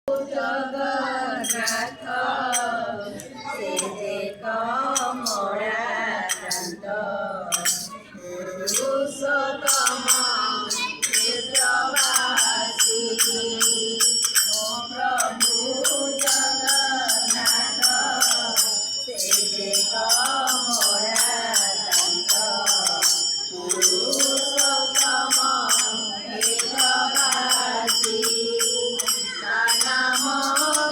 ଜଗନ୍ନାଥ ସେ ଯେ କମଳା କାନ୍ତ ପୁରୁଷୋତ୍ତମ କ୍ଷେତ୍ରବାସୀ ମୋ ପ୍ରଭୁ ଜଗନ୍ନାଥ ସେ ଯେ କମଳା କାନ୍ତ ପୁରୁଷୋତ୍ତମ କ୍ଷେତ୍ରବାସୀ ତା ନାମ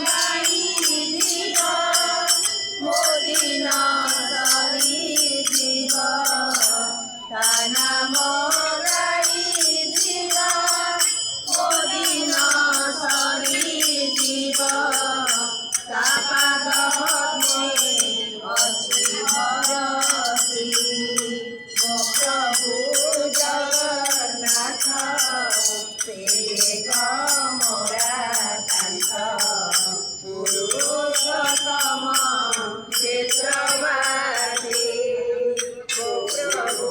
ଗାଇ ଯିବ ମୋ ଦିନ ସରିଯିବ ତା ନାମ ଗାଇ ଯିବ ମୋ ଦିନ ସରିଯିବ ତା ପାଦ ପଦ୍ମେ ଅଛି ଭରସି ମୋ ପ୍ରଭୁ ଜଗନ୍ନାଥ ସେ କମଳା କାନ୍ତ ପୁରୁଷୋତ୍ତମ କ୍ଷେତ୍ରବାସୀ ମୋ ପ୍ରଭୁ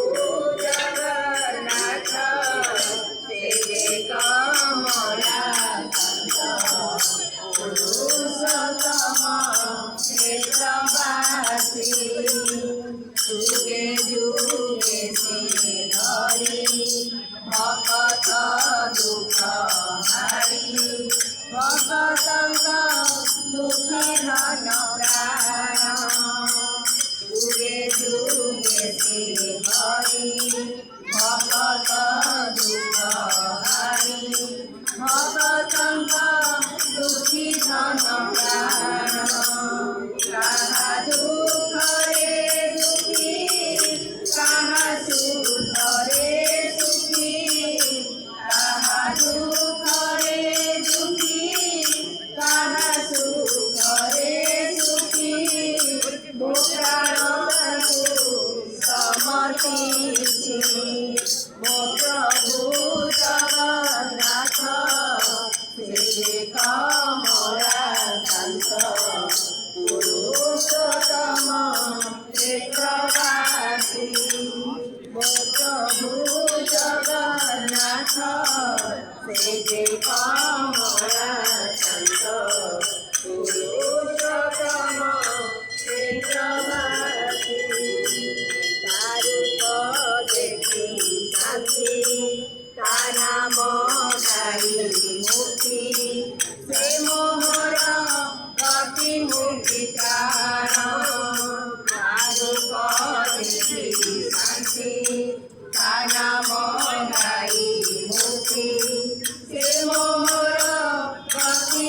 ଜଗନ୍ନାଥ ସେ କମଳା କାନ୍ତ ପୁରୁଷୋତ୍ତମ କ୍ଷେତ୍ରବାସୀ ଯୁଗେ ଯୁଗେ ସେ ଧରି ଭକତ ଦୁଃଖ ହାରି ଭକତଙ୍କ ଦୁଃଖୀ ଧନ ପ୍ରାଣ ଯୁଗେ ଯୁଗେ ସେ ଧରି ଭକତ ଦୁଃଖ ହାରି ଭକତଙ୍କ ଦୁଃଖୀ ଧନ ପ୍ରାଣ କାହା ଦୁଃଖରେ ଦୁଃଖୀ କାହା ସୁଖରେ ସୁଖୀ କାହା ଦୁଃଖରେ ଦୁଃଖୀ କାହା ସୁଖରେ ସୁଖୀ ମୋ ପ୍ରାଣକୁ ସମର୍ପିଛି ମୋ ପ୍ରଭୁ ଜଗନ୍ନାଥ ସେ କମଳା କାନ୍ତ ପୁରୁଷୋତ୍ତମ କ୍ଷେତ୍ରବାସୀ ମୋ ପ୍ରଭୁ ଜଗନ୍ନାଥ ସେ କମଳା କାନ୍ତ ପୁରୁଷୋତ୍ତମ କ୍ଷେତ୍ରବାସୀ ତା ରୂପ ଦେଖି ଶାନ୍ତି ତା ନାମ ଗାଇ ମୁକ୍ତି ସେ ମୋହର ଗତି ମୁକ୍ତି କାରଣ ତା ରୂପ ଦେଖି ଶାନ୍ତି ତା ନାମ ଗାଇ ମୁକ୍ତି ସେ ମୋହର ଗତି